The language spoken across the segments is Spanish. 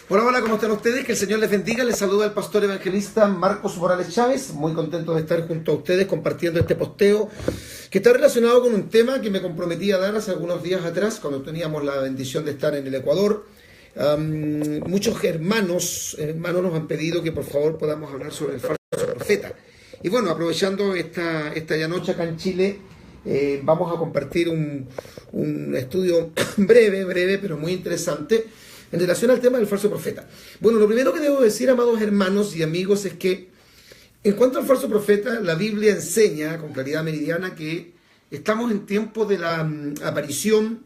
Hola, hola, ¿cómo están ustedes? Que el Señor les bendiga. Les saluda el pastor evangelista Marcos Morales Chávez. Muy contento de estar junto a ustedes compartiendo este posteo que está relacionado con un tema que me comprometí a dar hace algunos días atrás, cuando teníamos la bendición de estar en el Ecuador. Muchos hermanos nos han pedido que por favor podamos hablar sobre el falso profeta. Y bueno, aprovechando esta ya noche acá en Chile, vamos a compartir un estudio breve, pero muy interesante en relación al tema del falso profeta. Bueno, lo primero que debo decir, amados hermanos y amigos, es que en cuanto al falso profeta, la Biblia enseña con claridad meridiana que estamos en tiempo de la aparición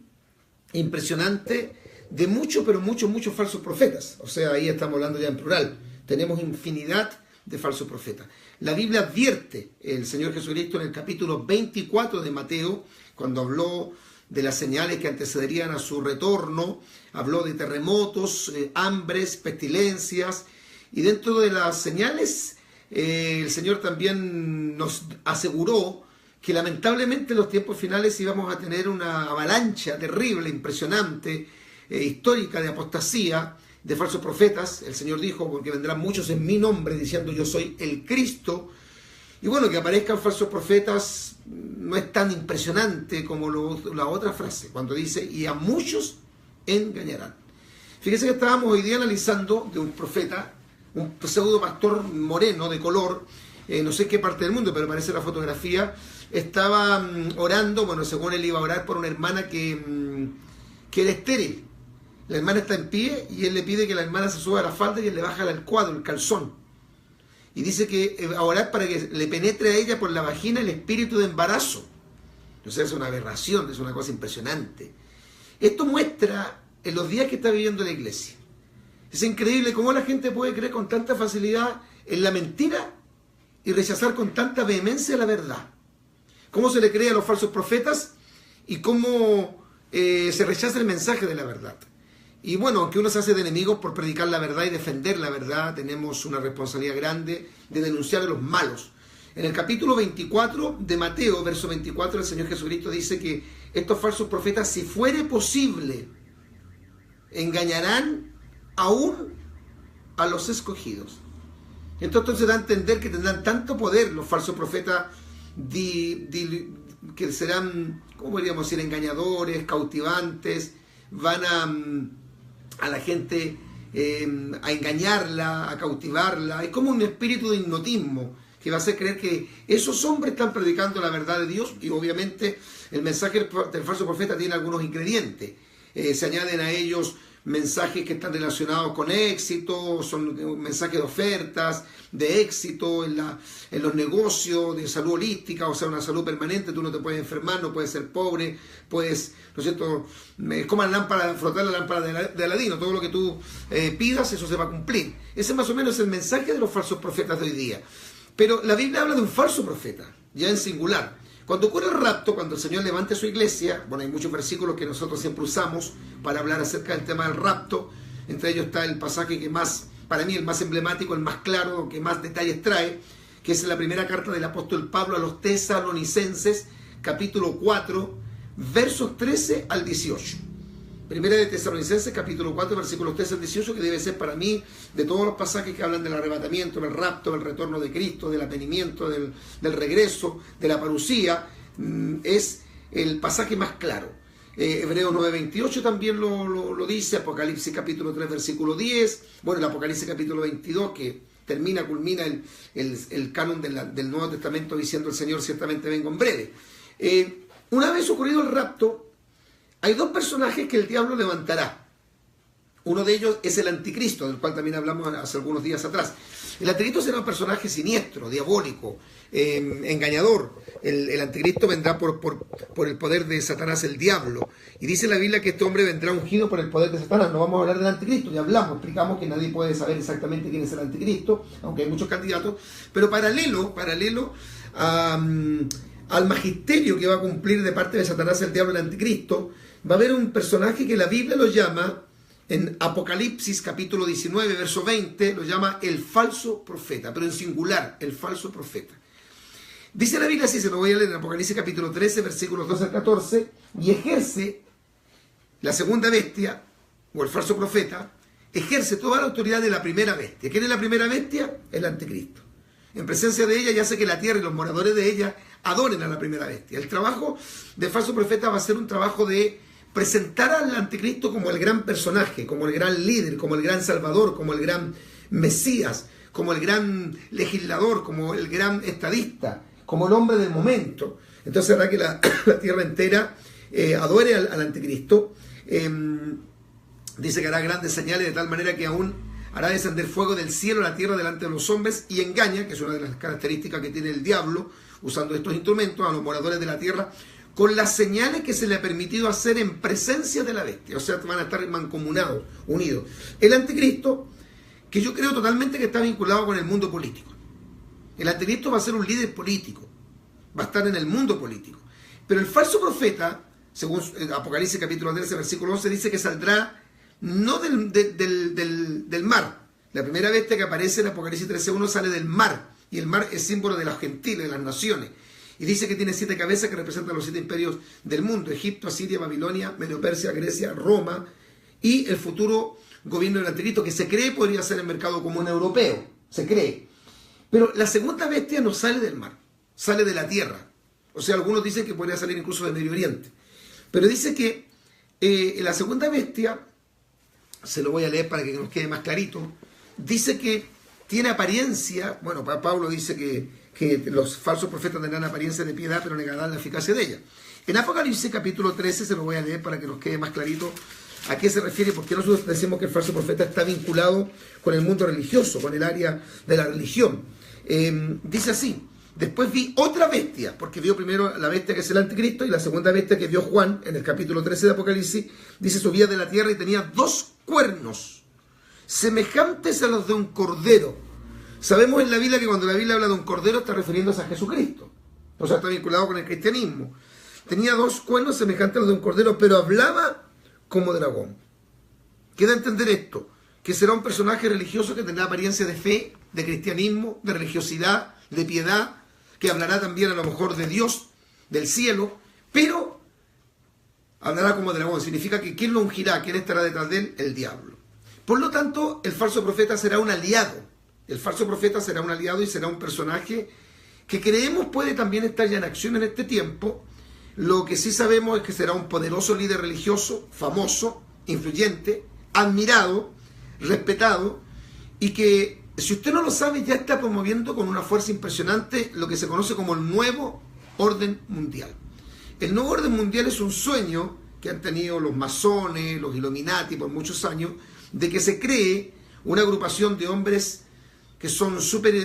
impresionante de muchos falsos profetas. O sea, ahí estamos hablando ya en plural. Tenemos infinidad de falsos profetas. La Biblia advierte, el Señor Jesucristo en el capítulo 24 de Mateo, cuando habló de las señales que antecederían a su retorno, habló de terremotos, hambres, pestilencias, y dentro de las señales el Señor también nos aseguró que lamentablemente en los tiempos finales íbamos a tener una avalancha terrible, impresionante, histórica de apostasía, de falsos profetas. El Señor dijo, porque vendrán muchos en mi nombre diciendo yo soy el Cristo. Y bueno, que aparezcan falsos profetas no es tan impresionante como la otra frase, cuando dice, y a muchos engañarán. Fíjense que estábamos hoy día analizando de un profeta, un pseudo pastor moreno de color, no sé qué parte del mundo, pero parece la fotografía, estaba orando, bueno, según él iba a orar por una hermana que era estéril. La hermana está en pie y él le pide que la hermana se suba a la falda y él le baja el cuadro, el calzón. Y dice que a orar para que le penetre a ella por la vagina el espíritu de embarazo. O sea, es una aberración, es una cosa impresionante. Esto muestra en los días que está viviendo la iglesia. Es increíble cómo la gente puede creer con tanta facilidad en la mentira y rechazar con tanta vehemencia la verdad. Cómo se le cree a los falsos profetas y cómo se rechaza el mensaje de la verdad. Y bueno, aunque uno se hace de enemigos por predicar la verdad y defender la verdad, tenemos una responsabilidad grande de denunciar a los malos. En el capítulo 24 de Mateo, verso 24, el Señor Jesucristo dice que estos falsos profetas, si fuere posible, engañarán aún a los escogidos. Entonces da a entender que tendrán tanto poder los falsos profetas que serán, ¿cómo podríamos decir?, engañadores, cautivantes, van a la gente a engañarla, a cautivarla. Es como un espíritu de hipnotismo que va a hacer creer que esos hombres están predicando la verdad de Dios, y obviamente el mensaje del falso profeta tiene algunos ingredientes. Se añaden a ellos mensajes que están relacionados con éxito, son mensajes de ofertas, de éxito en los negocios, de salud holística, o sea, una salud permanente. Tú no te puedes enfermar, no puedes ser pobre, puedes, ¿no es cierto?, es como frotar la lámpara de Aladino, todo lo que tú pidas, eso se va a cumplir. Ese más o menos es el mensaje de los falsos profetas de hoy día. Pero la Biblia habla de un falso profeta, ya en singular. Cuando ocurre el rapto, cuando el Señor levante su iglesia, bueno, hay muchos versículos que nosotros siempre usamos para hablar acerca del tema del rapto. Entre ellos está el pasaje que más, para mí, el más emblemático, el más claro, que más detalles trae, que es la primera carta del apóstol Pablo a los Tesalonicenses, capítulo 4, versos 13 al 18. Primera de Tesalonicenses, capítulo 4, versículos 13 al 18, que debe ser para mí, de todos los pasajes que hablan del arrebatamiento, del rapto, del retorno de Cristo, del apenimiento, del regreso, de la parucía, es el pasaje más claro. Hebreos 9:28 también lo dice, Apocalipsis capítulo 3, versículo 10, bueno, el Apocalipsis capítulo 22, que culmina el canon del Nuevo Testamento diciendo el Señor ciertamente vengo en breve. Una vez ocurrido el rapto, hay dos personajes que el diablo levantará. Uno de ellos es el anticristo, del cual también hablamos hace algunos días atrás. El anticristo será un personaje siniestro, diabólico, engañador. El anticristo vendrá por el poder de Satanás, el diablo. Y dice la Biblia que este hombre vendrá ungido por el poder de Satanás. No vamos a hablar del anticristo, ya explicamos que nadie puede saber exactamente quién es el anticristo, aunque hay muchos candidatos. Pero paralelo al magisterio que va a cumplir de parte de Satanás, el diablo, el anticristo, va a haber un personaje que la Biblia lo llama, en Apocalipsis capítulo 19, verso 20, lo llama el falso profeta, pero en singular, el falso profeta. Dice la Biblia así, se lo voy a leer en Apocalipsis capítulo 13, versículos 12 al 14, y ejerce la segunda bestia, o el falso profeta, ejerce toda la autoridad de la primera bestia. ¿Quién es la primera bestia? El anticristo. En presencia de ella ya hace que la tierra y los moradores de ella adoren a la primera bestia. El trabajo del falso profeta va a ser un trabajo de presentar al anticristo como el gran personaje, como el gran líder, como el gran salvador, como el gran Mesías, como el gran legislador, como el gran estadista, como el hombre del momento. Entonces hará que la tierra entera adore al anticristo. Dice que hará grandes señales de tal manera que aún hará descender fuego del cielo a la tierra delante de los hombres y engaña, que es una de las características que tiene el diablo, usando estos instrumentos a los moradores de la tierra, con las señales que se le ha permitido hacer en presencia de la bestia. O sea, van a estar mancomunados, unidos. El anticristo, que yo creo totalmente que está vinculado con el mundo político. El anticristo va a ser un líder político, va a estar en el mundo político. Pero el falso profeta, según Apocalipsis capítulo 13, versículo 11, dice que saldrá no del mar. La primera bestia que aparece en Apocalipsis 13.1 sale del mar, y el mar es símbolo de los gentiles, de las naciones. Y dice que tiene 7 cabezas que representan los 7 imperios del mundo: Egipto, Asiria, Babilonia, Medo-Persia, Grecia, Roma, y el futuro gobierno del anticristo, que se cree podría ser el mercado común europeo, se cree. Pero la segunda bestia no sale del mar, sale de la tierra. O sea, algunos dicen que podría salir incluso del Medio Oriente. Pero dice que la segunda bestia, se lo voy a leer para que nos quede más clarito, dice que tiene apariencia, bueno, Pablo dice que los falsos profetas tendrán apariencia de piedad, pero negarán la eficacia de ella. En Apocalipsis capítulo 13, se lo voy a leer para que nos quede más clarito a qué se refiere, porque nosotros decimos que el falso profeta está vinculado con el mundo religioso, con el área de la religión. Dice así: después vi otra bestia, porque vio primero la bestia que es el anticristo, y la segunda bestia que vio Juan en el capítulo 13 de Apocalipsis, dice: subía de la tierra y tenía 2 cuernos, semejantes a los de un cordero. Sabemos en la Biblia que cuando la Biblia habla de un cordero está refiriéndose a Jesucristo, o sea, está vinculado con el cristianismo. Tenía 2 cuernos semejantes a los de un cordero, pero hablaba como dragón. Queda a entender esto, que será un personaje religioso que tendrá apariencia de fe, de cristianismo, de religiosidad, de piedad, que hablará también a lo mejor de Dios, del cielo, pero hablará como dragón. Significa que ¿quién lo ungirá? ¿Quién estará detrás de él? El diablo. Por lo tanto, el falso profeta será un aliado. El falso profeta será un aliado y será un personaje que creemos puede también estar ya en acción en este tiempo. Lo que sí sabemos es que será un poderoso líder religioso, famoso, influyente, admirado, respetado, y que, si usted no lo sabe, ya está promoviendo con una fuerza impresionante lo que se conoce como el nuevo orden mundial. El nuevo orden mundial es un sueño que han tenido los masones, los Illuminati por muchos años, de que se cree una agrupación de hombres que son súper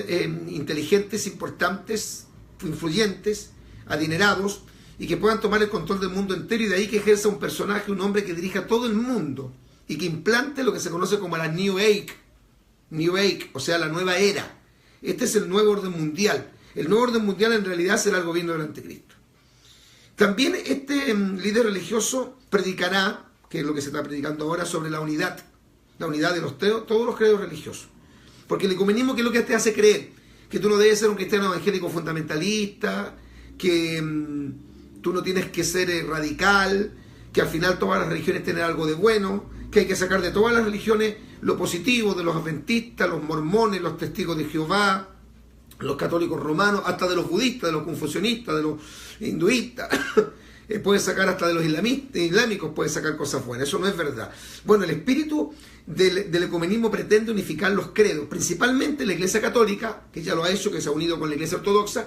inteligentes, importantes, influyentes, adinerados, y que puedan tomar el control del mundo entero, y de ahí que ejerza un personaje, un hombre que dirija todo el mundo y que implante lo que se conoce como la New Age, o sea, la nueva era. Este es el nuevo orden mundial. El nuevo orden mundial en realidad será el gobierno del anticristo. También este líder religioso predicará, que es lo que se está predicando ahora, sobre la unidad de todos los credos religiosos. Porque el ecumenismo, ¿qué es lo que te hace creer? Que tú no debes ser un cristiano evangélico fundamentalista, que tú no tienes que ser radical, que al final todas las religiones tienen algo de bueno, que hay que sacar de todas las religiones lo positivo, de los adventistas, los mormones, los testigos de Jehová, los católicos romanos, hasta de los budistas, de los confucianistas, de los hinduistas. Puedes sacar hasta de los islámicos, puedes sacar cosas buenas. Eso no es verdad. Bueno, el espíritu del ecumenismo pretende unificar los credos, principalmente la Iglesia Católica, que ya lo ha hecho, que se ha unido con la Iglesia Ortodoxa,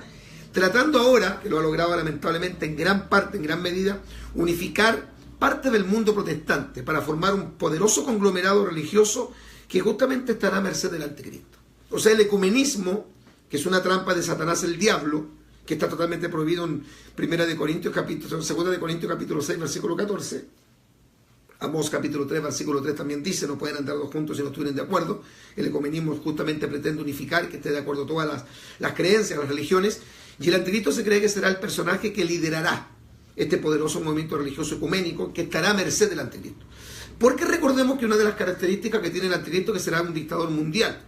tratando ahora, que lo ha logrado lamentablemente en gran parte, en gran medida, unificar parte del mundo protestante para formar un poderoso conglomerado religioso que justamente estará a merced del anticristo. O sea, el ecumenismo, que es una trampa de Satanás el diablo, que está totalmente prohibido en 2 de Corintios capítulo 6, versículo 14. Amós capítulo 3, versículo 3 también dice: no pueden andar dos juntos si no estuvieran de acuerdo. El ecumenismo justamente pretende unificar, que esté de acuerdo todas las creencias, las religiones, y el anticristo se cree que será el personaje que liderará este poderoso movimiento religioso ecuménico, que estará a merced del anticristo. Porque recordemos que una de las características que tiene el anticristo es que será un dictador mundial,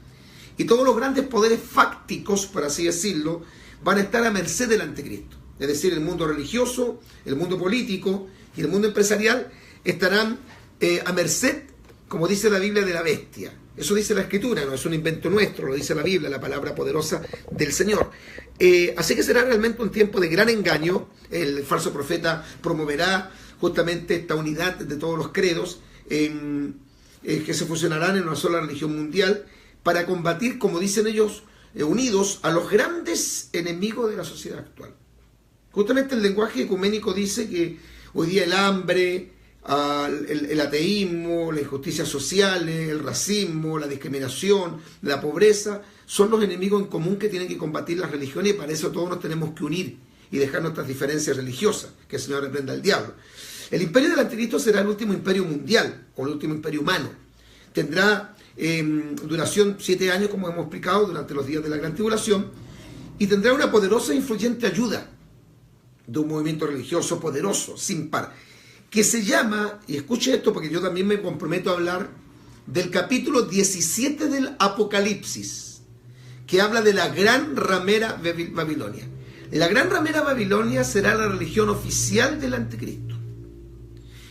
y todos los grandes poderes fácticos, por así decirlo, van a estar a merced del anticristo. Es decir, el mundo religioso, el mundo político y el mundo empresarial estarán a merced, como dice la Biblia, de la bestia. Eso dice la Escritura, no es un invento nuestro, lo dice la Biblia, la palabra poderosa del Señor. Así que será realmente un tiempo de gran engaño. El falso profeta promoverá justamente esta unidad de todos los credos que se fusionarán en una sola religión mundial para combatir, como dicen ellos, unidos a los grandes enemigos de la sociedad actual. Justamente el lenguaje ecuménico dice que hoy día el hambre, el ateísmo, la injusticia social, el racismo, la discriminación, la pobreza, son los enemigos en común que tienen que combatir las religiones, y para eso todos nos tenemos que unir y dejar nuestras diferencias religiosas, que el Señor reprenda al diablo. El imperio del anticristo será el último imperio mundial, o el último imperio humano. Tendrá duración 7 años, como hemos explicado, durante los días de la gran tribulación, y tendrá una poderosa e influyente ayuda de un movimiento religioso poderoso, sin par, que se llama, y escuche esto porque yo también me comprometo a hablar del capítulo 17 del Apocalipsis, que habla de la gran ramera Babilonia. La gran ramera Babilonia será la religión oficial del anticristo,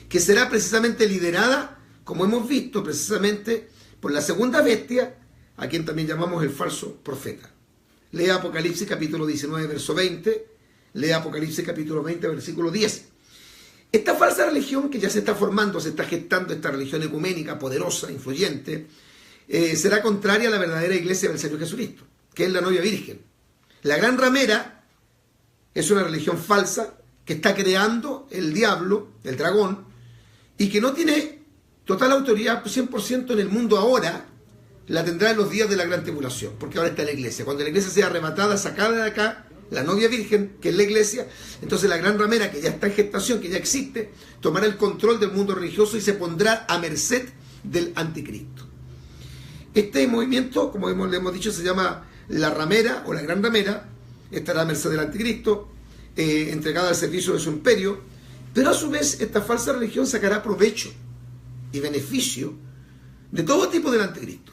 que será precisamente liderada, como hemos visto, precisamente por la segunda bestia, a quien también llamamos el falso profeta. Lea Apocalipsis capítulo 19, verso 20, lea Apocalipsis capítulo 20, versículo 10. Esta falsa religión que ya se está formando, se está gestando, esta religión ecuménica, poderosa, influyente, será contraria a la verdadera iglesia del Señor Jesucristo, que es la novia virgen. La gran ramera es una religión falsa que está creando el diablo, el dragón, y que no tiene total autoridad 100% en el mundo ahora, la tendrá en los días de la gran tribulación, porque ahora está la iglesia. Cuando la iglesia sea arrebatada, sacada de acá, la novia virgen, que es la iglesia, entonces la gran ramera, que ya está en gestación, que ya existe, tomará el control del mundo religioso y se pondrá a merced del anticristo. Este movimiento, como le hemos dicho, se llama la ramera o la gran ramera, estará a merced del anticristo, entregada al servicio de su imperio, pero a su vez esta falsa religión sacará provecho y beneficio de todo tipo del anticristo.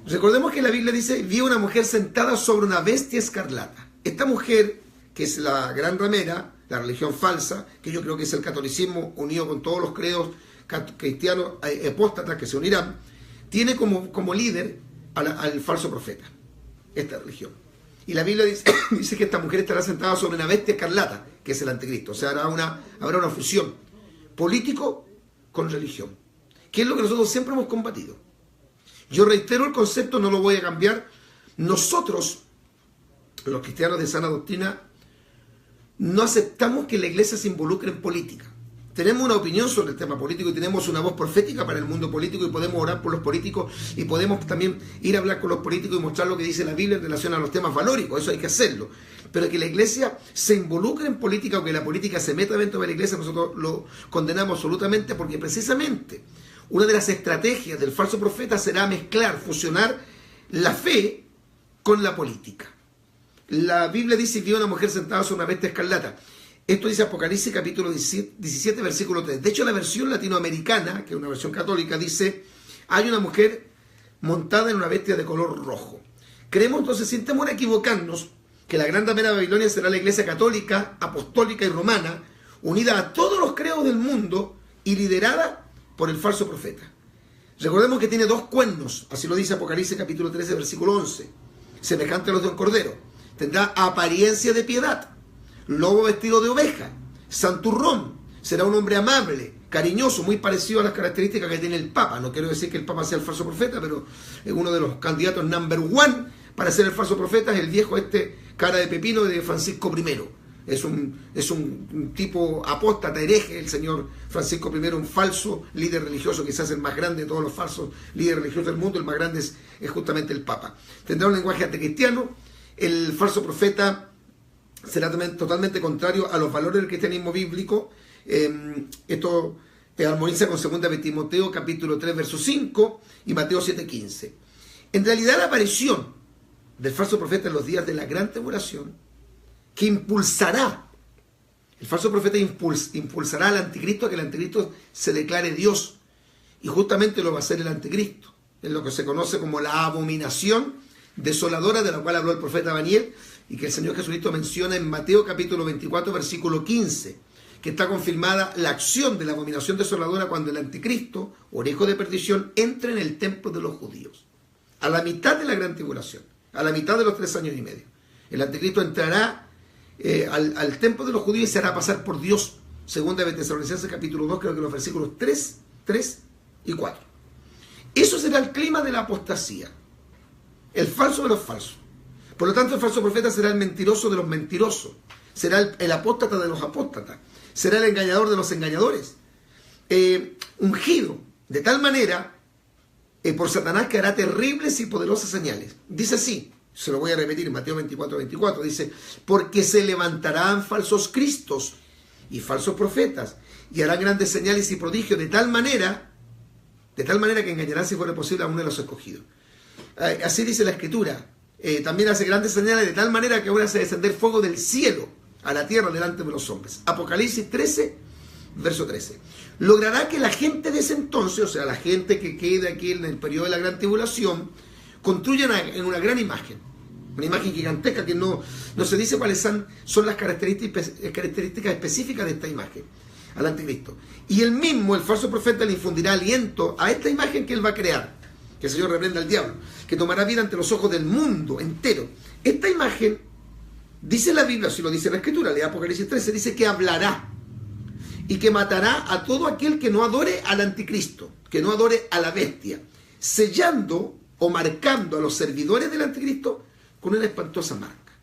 Recordemos que la Biblia dice: vi una mujer sentada sobre una bestia escarlata. Esta mujer, que es la gran ramera, la religión falsa, que yo creo que es el catolicismo unido con todos los credos cristianos apóstatas que se unirán, tiene como líder al falso profeta, esta religión. Y la Biblia dice que esta mujer estará sentada sobre una bestia escarlata, que es el anticristo. O sea, habrá una fusión político con religión, que es lo que nosotros siempre hemos combatido. Yo reitero el concepto, no lo voy a cambiar. Nosotros, los cristianos de sana doctrina, no aceptamos que la iglesia se involucre en política. Tenemos una opinión sobre el tema político y tenemos una voz profética para el mundo político, y podemos orar por los políticos y podemos también ir a hablar con los políticos y mostrar lo que dice la Biblia en relación a los temas valóricos. Eso hay que hacerlo. Pero que la iglesia se involucre en política o que la política se meta dentro de la iglesia, nosotros lo condenamos absolutamente, porque precisamente una de las estrategias del falso profeta será mezclar, fusionar la fe con la política. La Biblia dice que vio una mujer sentada sobre una bestia escarlata. Esto dice Apocalipsis capítulo 17, versículo 3. De hecho, la versión latinoamericana, que es una versión católica, dice: hay una mujer montada en una bestia de color rojo. Creemos entonces, sin temor a equivocarnos, que la gran ramera de Babilonia será la iglesia católica, apostólica y romana, unida a todos los credos del mundo y liderada por el falso profeta. Recordemos que tiene 2 cuernos, así lo dice Apocalipsis capítulo 13, versículo 11, semejante a los de un cordero. Tendrá apariencia de piedad, lobo vestido de oveja, santurrón, será un hombre amable, cariñoso, muy parecido a las características que tiene el Papa. No quiero decir que el Papa sea el falso profeta, pero es uno de los candidatos number 1 para ser el falso profeta. Es el viejo cara de pepino de Francisco I. Es un tipo apóstata, hereje, el señor Francisco I, un falso líder religioso, quizás el más grande de todos los falsos líderes religiosos del mundo. El más grande es justamente el Papa. Tendrá un lenguaje anticristiano. El falso profeta será también totalmente contrario a los valores del cristianismo bíblico. Esto armoniza con 2 de Timoteo capítulo 3, verso 5 y Mateo 7, 15. En realidad, la aparición del falso profeta en los días de la gran tribulación, que impulsará, el falso profeta impulsará al anticristo a que el anticristo se declare Dios, y justamente lo va a hacer el anticristo, en lo que se conoce como la abominación desoladora, de la cual habló el profeta Daniel, y que el Señor Jesucristo menciona en Mateo capítulo 24, versículo 15, que está confirmada la acción de la abominación desoladora cuando el anticristo, o hijo de perdición, entre en el templo de los judíos. A la mitad de la gran tribulación, a la mitad de los 3 años y medio. El anticristo entrará al templo de los judíos y se hará pasar por Dios. Segunda de Tesalonicenses capítulo 2, creo que los versículos 3 y 4. Eso será el clima de la apostasía. El falso de los falsos. Por lo tanto, el falso profeta será el mentiroso de los mentirosos. Será el apóstata de los apóstatas. Será el engañador de los engañadores. Ungido de tal manera por Satanás que hará terribles y poderosas señales. Dice así, se lo voy a repetir en Mateo 24, dice, porque se levantarán falsos cristos y falsos profetas y harán grandes señales y prodigios de tal manera que engañarán si fuera posible a uno de los escogidos. Así dice la Escritura. También hace grandes señales de tal manera que ahora hace descender fuego del cielo a la tierra delante de los hombres. Apocalipsis 13, verso 13. Logrará que la gente de ese entonces, o sea, la gente que quede aquí en el periodo de la gran tribulación, construyan en una gran imagen. Una imagen gigantesca que no se dice cuáles son las características específicas de esta imagen, al anticristo. Y él mismo, el falso profeta, le infundirá aliento a esta imagen que él va a crear, que el Señor reprenda al diablo, que tomará vida ante los ojos del mundo entero. Esta imagen, dice la Biblia, si lo dice la Escritura, lea Apocalipsis 13, dice que hablará y que matará a todo aquel que no adore al anticristo, que no adore a la bestia, sellando o marcando a los servidores del anticristo con una espantosa marca,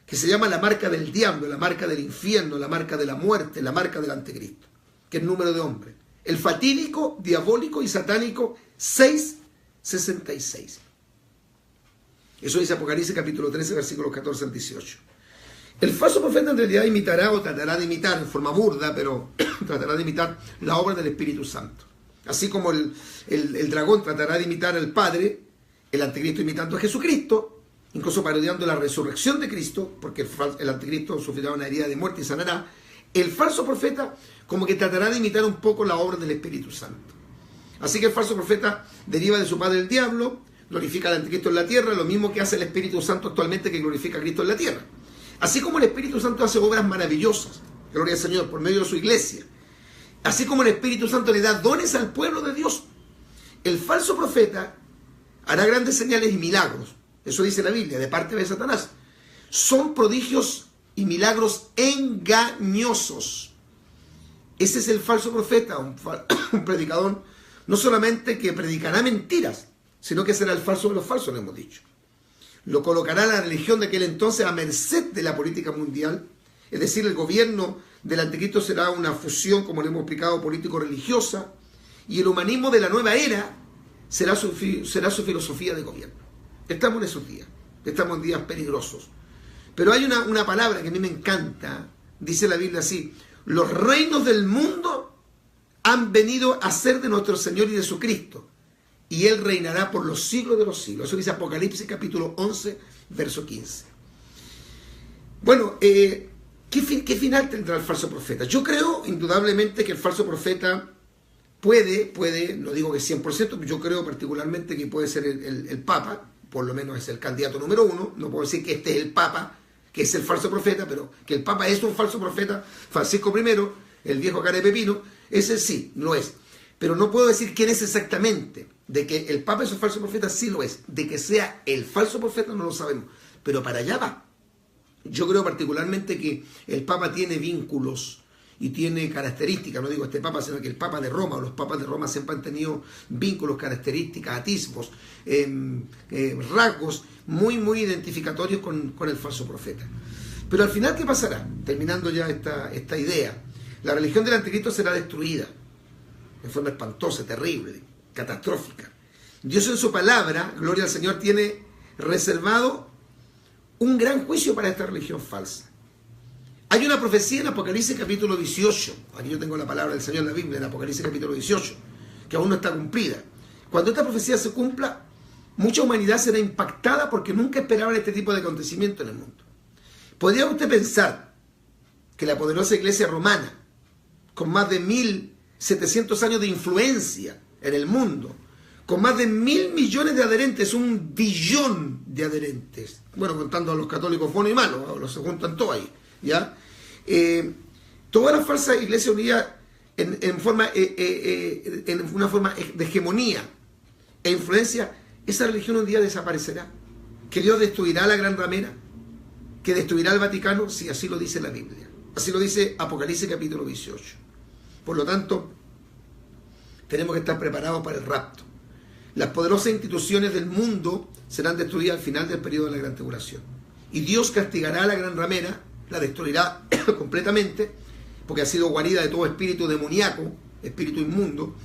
que se llama la marca del diablo, la marca del infierno, la marca de la muerte, la marca del anticristo, que es número de hombre. El fatídico, diabólico y satánico 666. Eso dice Apocalipsis capítulo 13, versículos 14 al 18. El falso profeta en realidad imitará o tratará de imitar, en forma burda, pero tratará de imitar la obra del Espíritu Santo. Así como el dragón tratará de imitar al Padre, el anticristo imitando a Jesucristo, incluso parodiando la resurrección de Cristo, porque el anticristo sufrirá una herida de muerte y sanará. El falso profeta como que tratará de imitar un poco la obra del Espíritu Santo. Así que el falso profeta deriva de su padre el diablo, glorifica al anticristo en la tierra, lo mismo que hace el Espíritu Santo actualmente, que glorifica a Cristo en la tierra. Así como el Espíritu Santo hace obras maravillosas, gloria al Señor, por medio de su iglesia. Así como el Espíritu Santo le da dones al pueblo de Dios, el falso profeta hará grandes señales y milagros. Eso dice la Biblia, de parte de Satanás. Son prodigios y milagros engañosos. Ese es el falso profeta, un predicador, no solamente que predicará mentiras, sino que será el falso de los falsos, le hemos dicho. Lo colocará la religión de aquel entonces a merced de la política mundial, es decir, el gobierno del anticristo será una fusión, como le hemos explicado, político-religiosa, y el humanismo de la nueva era será su filosofía de gobierno. Estamos en esos días, estamos en días peligrosos. Pero hay una palabra que a mí me encanta, dice la Biblia así: los reinos del mundo han venido a ser de nuestro Señor y de su Cristo, y Él reinará por los siglos de los siglos. Eso dice Apocalipsis capítulo 11, verso 15. Bueno, ¿qué final tendrá el falso profeta? Yo creo indudablemente que el falso profeta puede, no digo que 100%, pero yo creo particularmente que puede ser el Papa, por lo menos es el candidato número 1. No puedo decir que este es el Papa, que es el falso profeta, pero que el Papa es un falso profeta. Francisco I, el viejo cara de pepino, ese sí, lo es. Pero no puedo decir quién es exactamente. De que el Papa es un falso profeta, sí lo es. De que sea el falso profeta, no lo sabemos. Pero para allá va. Yo creo particularmente que el Papa tiene vínculos y tiene características, no digo este Papa, sino que el Papa de Roma, o los Papas de Roma siempre han tenido vínculos, características, atismos, rasgos muy, muy identificatorios con el falso profeta. Pero al final, ¿qué pasará? Terminando ya esta idea, la religión del anticristo será destruida de forma espantosa, terrible, catastrófica. Dios en su palabra, gloria al Señor, tiene reservado un gran juicio para esta religión falsa. Hay una profecía en Apocalipsis capítulo 18, aquí yo tengo la palabra del Señor en la Biblia, en Apocalipsis capítulo 18, que aún no está cumplida. Cuando esta profecía se cumpla, mucha humanidad será impactada porque nunca esperaban este tipo de acontecimiento en el mundo. ¿Podría usted pensar que la poderosa iglesia romana, con más de 1700 años de influencia en el mundo, con más de 1.000 millones de adherentes, 1 billón de adherentes. Bueno, contando a los católicos buenos y malos, los se juntan todos ahí, ¿ya? Todas las falsas iglesias unidas en una forma de hegemonía e influencia, esa religión un día desaparecerá. Que Dios destruirá la gran ramera, que destruirá el Vaticano, sí, así lo dice la Biblia. Así lo dice Apocalipsis capítulo 18. Por lo tanto, tenemos que estar preparados para el rapto. Las poderosas instituciones del mundo serán destruidas al final del periodo de la gran tribulación. Y Dios castigará a la gran ramera, la destruirá completamente, porque ha sido guarida de todo espíritu demoníaco, espíritu inmundo,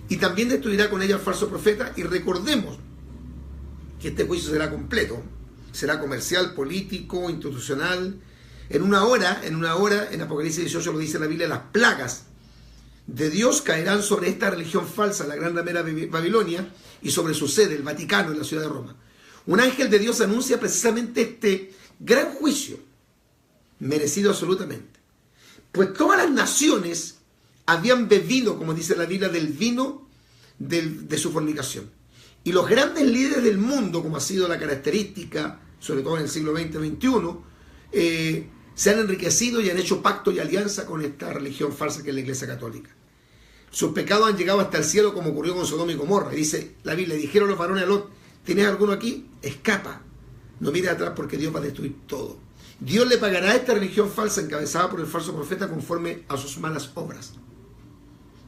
y también destruirá con ella al falso profeta. Y recordemos que este juicio será completo, será comercial, político, institucional. En una hora, en Apocalipsis 18 lo dice la Biblia, las plagas de Dios caerán sobre esta religión falsa, la gran ramera Babilonia, y sobre su sede, el Vaticano, en la ciudad de Roma. Un ángel de Dios anuncia precisamente este gran juicio, merecido absolutamente. Pues todas las naciones habían bebido, como dice la Biblia, del vino de su fornicación. Y los grandes líderes del mundo, como ha sido la característica, sobre todo en el siglo XX y XXI, se han enriquecido y han hecho pacto y alianza con esta religión falsa que es la Iglesia Católica. Sus pecados han llegado hasta el cielo, como ocurrió con Sodoma y Gomorra. Y dice la Biblia, dijeron los varones a Lot, ¿tienes alguno aquí? Escapa. No mires atrás porque Dios va a destruir todo. Dios le pagará a esta religión falsa encabezada por el falso profeta conforme a sus malas obras,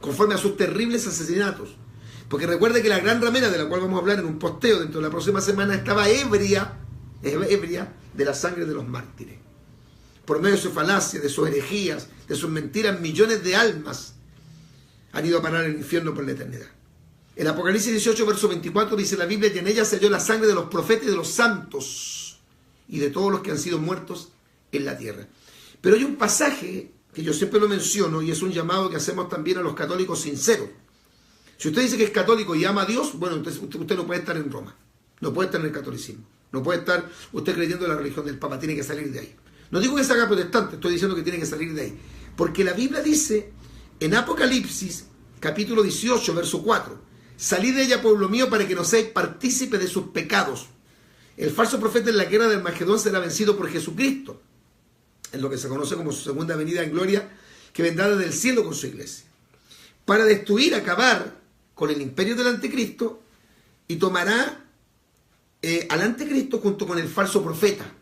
conforme a sus terribles asesinatos. Porque recuerde que la gran ramera, de la cual vamos a hablar en un posteo dentro de la próxima semana, estaba ebria de la sangre de los mártires. Por medio de sus falacias, de sus herejías, de sus mentiras, millones de almas han ido a parar al infierno por la eternidad. En Apocalipsis 18, verso 24, dice la Biblia, y en ella se halló la sangre de los profetas y de los santos y de todos los que han sido muertos en la tierra. Pero hay un pasaje que yo siempre lo menciono y es un llamado que hacemos también a los católicos sinceros. Si usted dice que es católico y ama a Dios, bueno, entonces usted no puede estar en Roma, no puede estar en el catolicismo, no puede estar usted creyendo en la religión del Papa, tiene que salir de ahí. No digo que se haga protestante, estoy diciendo que tiene que salir de ahí. Porque la Biblia dice en Apocalipsis, capítulo 18, verso 4, salid de ella, pueblo mío, para que no seáis partícipes de sus pecados. El falso profeta en la guerra del Armagedón será vencido por Jesucristo, en lo que se conoce como su segunda venida en gloria, que vendrá desde el cielo con su iglesia, para destruir, acabar con el imperio del anticristo, y tomará al anticristo junto con el falso profeta,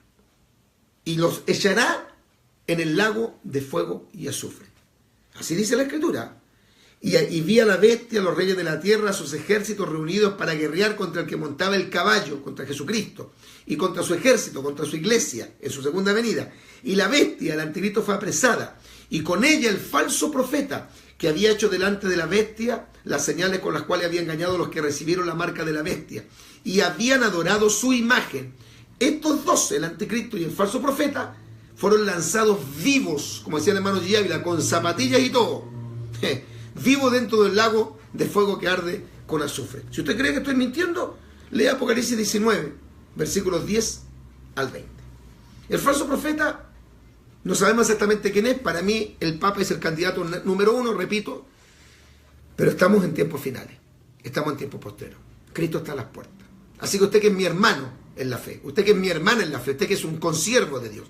y los echará en el lago de fuego y azufre. Así dice la Escritura. Y vi a la bestia, a los reyes de la tierra, a sus ejércitos reunidos para guerrear contra el que montaba el caballo, contra Jesucristo, y contra su ejército, contra su iglesia, en su segunda venida. Y la bestia, el anticristo, fue apresada, y con ella el falso profeta, que había hecho delante de la bestia las señales con las cuales había engañado a los que recibieron la marca de la bestia, y habían adorado su imagen. Estos dos, el anticristo y el falso profeta, fueron lanzados vivos, como decía el hermano G. Ávila, con zapatillas y todo, vivo dentro del lago de fuego que arde con azufre. Si usted cree que estoy mintiendo, lea Apocalipsis 19, versículos 10 al 20. El falso profeta, no sabemos exactamente quién es. Para mí el Papa es el candidato número 1, repito, pero estamos en tiempos finales, estamos en tiempos posteros. Cristo está a las puertas. Así que usted que es mi hermano en la fe, usted que es mi hermana en la fe, usted que es un consiervo de Dios,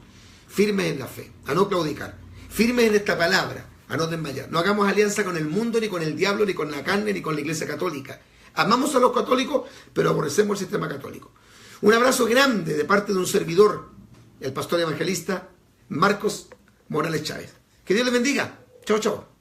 firmes en la fe, a no claudicar, firmes en esta palabra, a no desmayar. No hagamos alianza con el mundo, ni con el diablo, ni con la carne, ni con la Iglesia Católica. Amamos a los católicos, pero aborrecemos el sistema católico. Un abrazo grande de parte de un servidor, el pastor evangelista Marcos Morales Chávez. Que Dios les bendiga. Chao, chao.